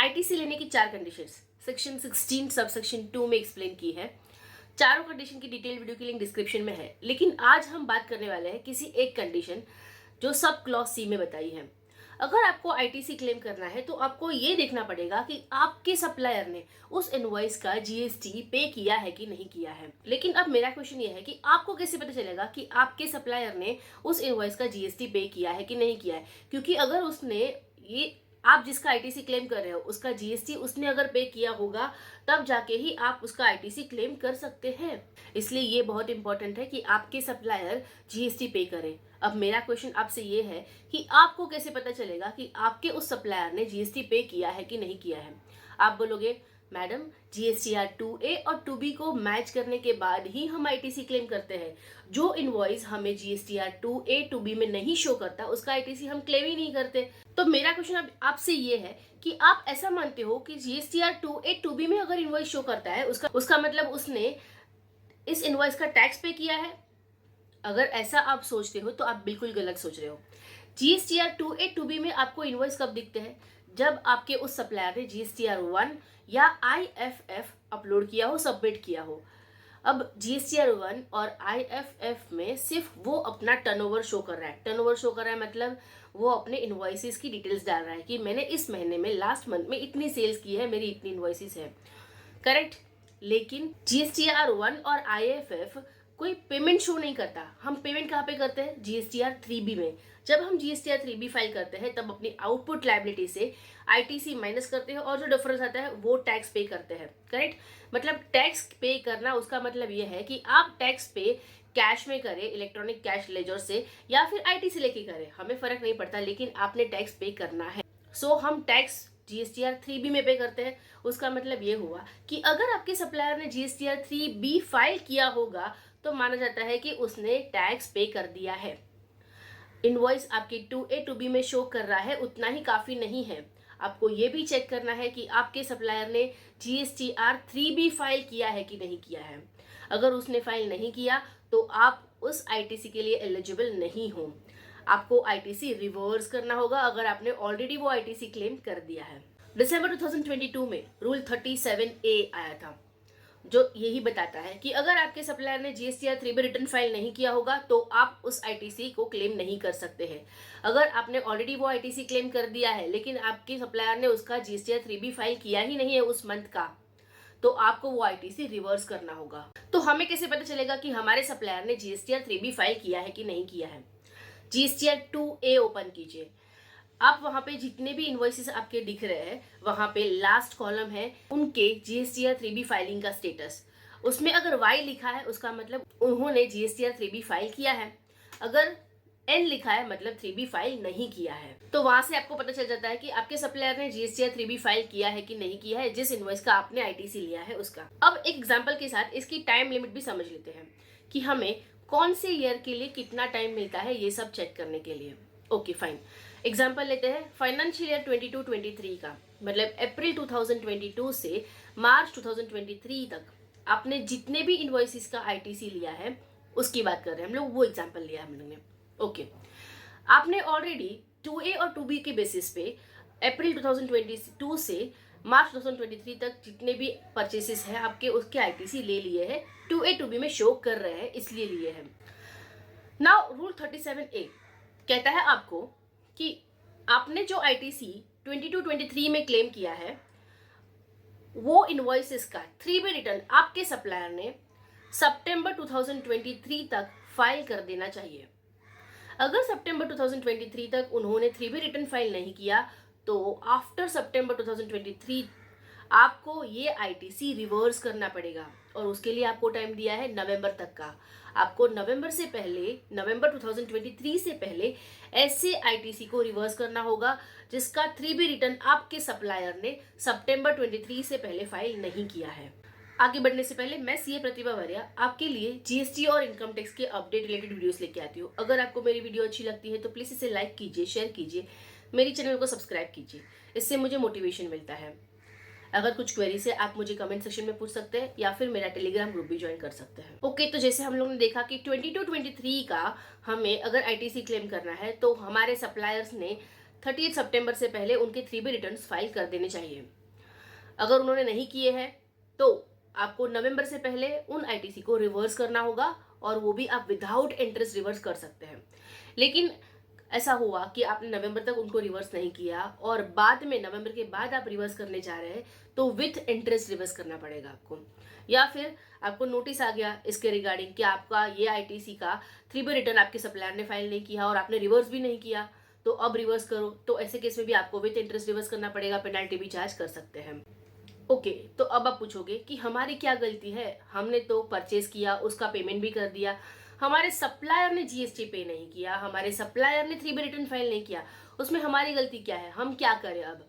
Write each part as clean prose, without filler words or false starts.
ITC लेने की 4 conditions section 16 sub section 2 में एक्सप्लेन की है। चारों कंडीशन की डिटेल वीडियो की लिंक डिस्क्रिप्शन में है, लेकिन आज हम बात करने वाले हैं किसी एक कंडीशन जो सब क्लॉज सी में बताई है। अगर आपको आईटीसी क्लेम करना है तो आपको ये देखना पड़ेगा कि आपके सप्लायर ने उस इनवॉइस का जीएसटी पे किया है कि नहीं किया है। लेकिन अब मेरा क्वेश्चन ये है कि आपको कैसे पता चलेगा कि आपके सप्लायर ने उस इनवॉइस का जीएसटी पे किया है कि नहीं किया है, क्योंकि अगर उसने ये आप जिसका आईटीसी क्लेम कर रहे हो उसका जीएसटी उसने अगर पे किया होगा तब जाके ही आप उसका आईटीसी क्लेम कर सकते हैं। इसलिए ये बहुत इंपॉर्टेंट है कि आपके सप्लायर जीएसटी पे करे। अब मेरा क्वेश्चन आपसे ये है कि आपको कैसे पता चलेगा कि आपके उस सप्लायर ने जीएसटी पे किया है कि नहीं किया है। आप बोलोगे मैडम जीएसटीआर 2A और 2B को मैच करने के बाद ही हम आईटीसी क्लेम करते हैं। जो इनवॉइस हमें जीएसटीआर 2A 2B में नहीं शो करता उसका आईटीसी हम क्लेम ही नहीं करते। तो मेरा क्वेश्चन अब आपसे ये है कि आप ऐसा मानते हो कि जीएसटीआर 2A 2B में अगर इनवॉइस शो करता है उसका मतलब उसने इस इनवॉइस का टैक्स पे किया है। अगर ऐसा आप सोचते हो तो आप बिल्कुल गलत सोच रहे हो। जीएसटीआर 2A 2B में आपको इनवॉइस कब दिखते हैं? जब आपके उस सप्लायर ने जीएसटीआर 1 या आईएफएफ अपलोड किया हो, सबमिट किया हो। अब जीएसटीआर 1 और आईएफएफ में सिर्फ वो अपना टर्नओवर शो कर रहा है। टर्नओवर शो कर रहा है मतलब वो अपने इनवॉइसेस की डिटेल्स डाल रहा है कि मैंने इस महीने में लास्ट मंथ में इतनी सेल्स की है, मेरी इतनी इनवॉइसेस है, करेक्ट। लेकिन जीएसटीआर 1 और आईएफएफ कोई पेमेंट शो नहीं करता। हम पेमेंट कहाँ पे करते हैं? जीएसटीआर 3B में। जब हम जीएसटीआर 3B फाइल करते हैं तब अपनी आउटपुट लायबिलिटी से आईटीसी माइनस करते हैं और जो डिफरेंस आता है वो टैक्स पे करते हैं, करेक्ट। मतलब टैक्स पे करना उसका मतलब ये है कि आप टैक्स पे कैश में करें, इलेक्ट्रॉनिक कैश लेजर से, या फिर आईटीसी लेके करें, हमें फर्क नहीं पड़ता, लेकिन आपने टैक्स पे करना है। सो हम टैक्स जीएसटीआर 3B में पे करते हैं। उसका मतलब ये हुआ कि अगर आपके सप्लायर ने जीएसटीआर 3B फाइल किया होगा तो माना जाता है कि उसने टैक्स पे कर दिया है। इनवॉइस आपके 2A 2B में शो कर रहा है उतना ही काफी नहीं है, आपको ये भी चेक करना है कि आपके सप्लायर ने जीएसटीआर 3B फाइल किया है कि नहीं किया है। अगर उसने फाइल नहीं किया तो आप उस आईटीसी के लिए एलिजिबल नहीं हो। आपको आईटीसी रिवर्स करना होगा अगर आपने ऑलरेडी वो आईटीसी क्लेम कर दिया है। दिसंबर 2022 में रूल 37A आया था जो यही बताता है कि अगर आपके सप्लायर ने जीएसटीआर 3B रिटर्न फाइल नहीं किया होगा तो आप उस आईटीसी को क्लेम नहीं कर सकते हैं। अगर आपने ऑलरेडी वो आईटीसी क्लेम कर दिया है लेकिन आपके सप्लायर ने उसका जीएसटीआर 3B फाइल किया ही नहीं है उस मंथ का, तो आपको वो आईटीसी रिवर्स करना होगा। तो हमें कैसे पता चलेगा कि हमारे सप्लायर ने जीएसटीआर 3B फाइल किया है कि नहीं किया है? जीएसटीआर 2A ओपन कीजिए। आप वहां पे जितने भी इनवॉइसेस आपके दिख रहे हैं वहां पे लास्ट कॉलम है उनके जीएसटीआर 3B फाइलिंग का स्टेटस। उसमें अगर Y लिखा है उसका मतलब उन्होंने जीएसटीआर 3B फाइल किया है। अगर N लिखा है मतलब 3B फाइल नहीं किया है। तो वहां से आपको पता चल जाता है कि आपके सप्लायर ने जीएसटीआर 3B फाइल किया है कि नहीं किया है, जिस इनवॉइस का आपने आईटीसी लिया है उसका। अब एक एग्जांपल के साथ इसकी टाइम लिमिट भी समझ लेते हैं कि हमें कौन से ईयर के लिए कितना टाइम मिलता है ये सब चेक करने के लिए। ओके फाइन, एग्जाम्पल लेते हैं फाइनेंशियल ईयर 22-23 का, मतलब अप्रैल 2022 से मार्च 2023 तक आपने जितने भी इनवॉइसेस का आईटीसी लिया है उसकी बात कर रहे हैं हम लोग, वो एग्जाम्पल लिया हम लोग ने। ओके, आपने ऑलरेडी 2A और 2B के बेसिस पे अप्रैल 2022 से मार्च 2023 तक जितने भी परचेसेस हैं आपके उसके आईटीसी ले लिए हैं, 2A 2B में शो कर रहे हैं इसलिए लिए हैं। नाउ रूल 37A कहता है आपको कि आपने जो आईटीसी 22-23 में क्लेम किया है वो इनवॉइसेस का 3B रिटर्न आपके सप्लायर ने सितंबर 2023 तक फाइल कर देना चाहिए। अगर सितंबर 2023 तक उन्होंने 3B रिटर्न फाइल नहीं किया तो आफ्टर सितंबर 2023 आपको ये आईटीसी रिवर्स करना पड़ेगा और उसके लिए आपको टाइम दिया है नवंबर तक का। आपको नवंबर से पहले, नवंबर 2023 से पहले ऐसे आईटीसी को रिवर्स करना होगा जिसका 3B रिटर्न आपके सप्लायर ने सितंबर 23 से पहले फाइल नहीं किया है। आगे बढ़ने से पहले मैं सीए प्रतिभा वरिया आपके लिए जीएसटी और इनकम टैक्स के अपडेट रिलेटेड वीडियोस लेके आती हूँ। अगर आपको मेरी वीडियो अच्छी लगती है तो प्लीज इसे लाइक कीजिए, शेयर कीजिए, मेरी चैनल को सब्सक्राइब कीजिए, इससे मुझे मोटिवेशन मिलता है। अगर कुछ क्वेरीज है आप मुझे कमेंट सेक्शन में पूछ सकते हैं या फिर मेरा टेलीग्राम ग्रुप भी ज्वाइन कर सकते हैं। ओके, तो जैसे हम लोग ने देखा कि 22-23 का हमें अगर आईटीसी क्लेम करना है तो हमारे सप्लायर्स ने 30 सितंबर से पहले उनके 3B रिटर्न्स फाइल कर देने चाहिए। अगर उन्होंने नहीं किए हैं तो आपको नवंबर से पहले उन आईटीसी को रिवर्स करना होगा, और वो भी आप विदाउट इंटरेस्ट रिवर्स कर सकते हैं। लेकिन ऐसा हुआ कि आपने नवंबर तक उनको रिवर्स नहीं किया और बाद में नवंबर के बाद आप रिवर्स करने जा रहे हैं, तो विथ इंटरेस्ट रिवर्स करना पड़ेगा आपको। या फिर आपको नोटिस आ गया इसके रिगार्डिंग कि आपका ये आईटीसी का 3B रिटर्न आपके सप्लायर ने फाइल नहीं किया और आपने रिवर्स भी नहीं किया, तो अब रिवर्स करो। तो ऐसे केस में भी आपको विथ इंटरेस्ट रिवर्स करना पड़ेगा, पेनल्टी भी चार्ज कर सकते हैं। ओके, तो अब आप पूछोगे कि हमारी क्या गलती है, हमने तो परचेज किया, उसका पेमेंट भी कर दिया, हमारे सप्लायर ने जीएसटी पे नहीं किया, हमारे सप्लायर ने 3B रिटर्न फाइल नहीं किया, उसमें हमारी गलती क्या है, हम क्या करें? अब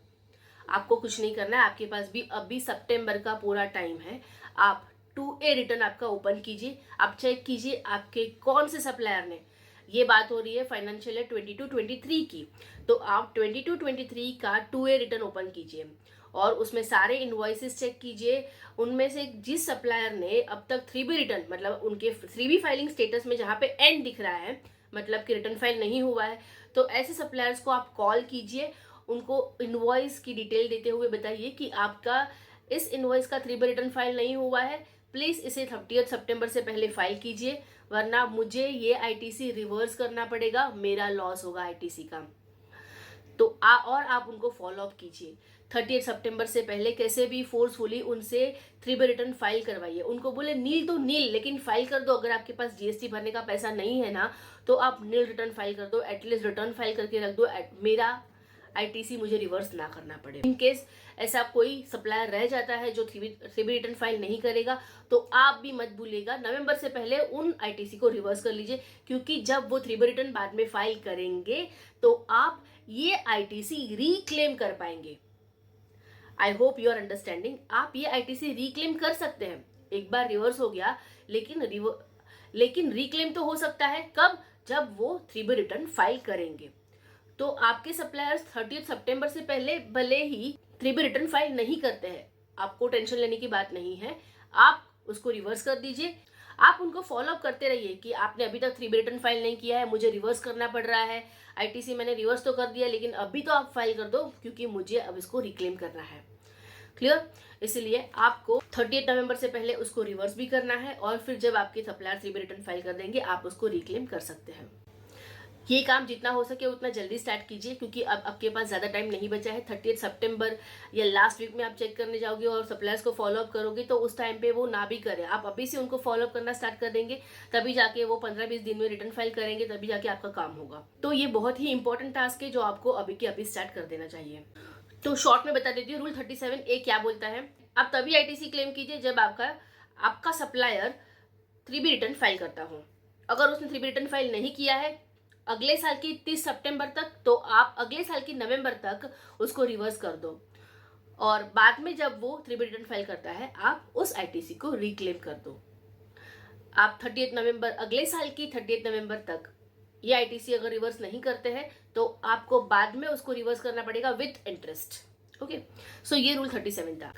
आपको कुछ नहीं करना है, आपके पास भी अभी सितंबर का पूरा टाइम है। आप 2A रिटर्न आपका ओपन कीजिए, आप चेक कीजिए आपके कौन से सप्लायर ने, ये बात हो रही है फाइनेंशियल ईयर 22-23 की, तो आप 22-23 का 2A रिटर्न ओपन कीजिए और उसमें सारे इनवॉइसेस चेक कीजिए। उनमें से जिस सप्लायर ने अब तक 3B रिटर्न, मतलब उनके 3B फाइलिंग स्टेटस में जहाँ पे एंड दिख रहा है, मतलब कि रिटर्न फाइल नहीं हुआ है, तो ऐसे सप्लायर्स को आप कॉल कीजिए, उनको इनवॉइस की डिटेल देते हुए बताइए कि आपका इस इनवॉइस का 3B रिटर्न फाइल नहीं हुआ है, प्लीज़ इसे 30 सितंबर से पहले फाइल कीजिए, वरना मुझे ये आईटीसी रिवर्स करना पड़ेगा, मेरा लॉस होगा आईटीसी का। तो और आप उनको फॉलो अप कीजिए 30 सितंबर से पहले, कैसे भी फोर्सफुली उनसे 3B रिटर्न फाइल करवाइए। उनको बोले नील तो नील, लेकिन फाइल कर दो। अगर आपके पास जीएसटी भरने का पैसा नहीं है ना, तो आप नील रिटर्न फाइल कर दो, एटलीस्ट रिटर्न फाइल करके रख दो, मेरा आईटीसी मुझे रिवर्स ना करना पड़े। इन केस ऐसा कोई सप्लायर रह जाता है जो 3B रिटर्न फाइल नहीं करेगा, तो आप भी मत भूलिएगा नवंबर से पहले उन आईटीसी को रिवर्स कर लीजिए, क्योंकि जब वो 3B रिटर्न बाद में फाइल करेंगे तो आप ये आईटीसी रिक्लेम कर पाएंगे। I hope you are understanding. आप ये आईटीसी रिक्लेम कर सकते हैं। एक बार रिवर्स हो गया, लेकिन रिक्लेम तो हो सकता है कब? जब वो 3B रिटर्न फाइल करेंगे। तो आपके सप्लायर्स 30 सितंबर से पहले भले ही 3B रिटर्न फाइल नहीं करते हैं, आपको टेंशन लेने की बात नहीं है, आप उसको रिवर्स कर दीजिए। आप उनको फॉलो अप करते रहिए कि आपने अभी तक 3B रिटर्न फाइल नहीं किया है, मुझे रिवर्स करना पड़ रहा है, आईटीसी मैंने रिवर्स तो कर दिया, लेकिन अभी तो आप फाइल कर दो क्योंकि मुझे अब इसको रिक्लेम करना है। क्लियर? इसलिए आपको 30 नवंबर से पहले उसको रिवर्स भी करना है, और फिर जब आपके सप्लायर 3B रिटर्न फाइल कर देंगे आप उसको रिक्लेम कर सकते हैं। ये काम जितना हो सके उतना जल्दी स्टार्ट कीजिए, क्योंकि अब आपके पास ज़्यादा टाइम नहीं बचा है। 30 सितंबर या लास्ट वीक में आप चेक करने जाओगे और सप्लायर्स को फॉलो अप करोगे, तो उस टाइम पे वो ना भी करें, आप अभी से उनको फॉलो अप करना स्टार्ट कर देंगे, तभी जाके वो 15-20 दिन में रिटर्न फाइल करेंगे, तभी जाके आपका काम होगा। तो ये बहुत ही इंपॉर्टेंट टास्क है जो आपको अभी के अभी स्टार्ट कर देना चाहिए। तो शॉर्ट में बता देती हूँ, रूल 37A क्या बोलता है। आप तभी आईटीसी क्लेम कीजिए जब आपका सप्लायर 3B रिटर्न फाइल करता हो। अगर उसने 3B रिटर्न फाइल नहीं किया है अगले साल की 30 सितंबर तक, तो आप अगले साल की नवंबर तक उसको रिवर्स कर दो, और बाद में जब वो 3B रिटर्न फाइल करता है आप उस आईटीसी को रिक्लेम कर दो। आप 30 नवंबर, अगले साल की 30 नवंबर तक ये आईटीसी अगर रिवर्स नहीं करते हैं तो आपको बाद में उसको रिवर्स करना पड़ेगा विथ इंटरेस्ट। ओके, सो ये रूल 37 था।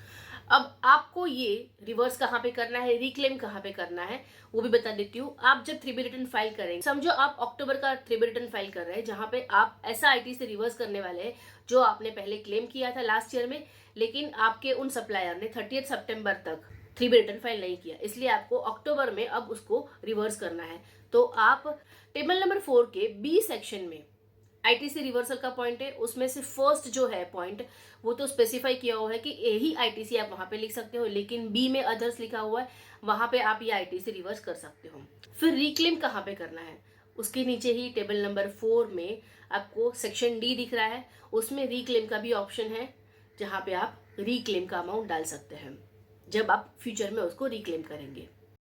अब आपको ये रिवर्स कहाँ पे करना है, रिक्लेम कहाँ पे करना है, वो भी बता देती हूँ। आप जब 3B रिटर्न फाइल करेंगे, समझो आप अक्टूबर का 3B रिटर्न फाइल कर रहे हैं, जहाँ पे आप ऐसा आईटीसी रिवर्स करने वाले हैं जो आपने पहले क्लेम किया था लास्ट ईयर में, लेकिन आपके उन सप्लायर ने 30 सितंबर तक 3B रिटर्न फाइल नहीं किया, इसलिए आपको अक्टूबर में अब उसको रिवर्स करना है। तो आप टेबल नंबर 4 के बी सेक्शन में आईटीसी रिवर्सल का पॉइंट है, उसमें से फर्स्ट जो है पॉइंट वो तो स्पेसिफाई किया हुआ है कि यही आईटीसी आप वहां पे लिख सकते हो, लेकिन बी में अदर्स लिखा हुआ है, वहां पे आप ये आईटीसी रिवर्स कर सकते हो। फिर रिक्लेम कहाँ पे करना है, उसके नीचे ही टेबल नंबर 4 में आपको सेक्शन डी दिख रहा है, उसमें रिक्लेम का भी ऑप्शन है, जहाँ पे आप रिक्लेम का अमाउंट डाल सकते हैं जब आप फ्यूचर में उसको रिक्लेम करेंगे।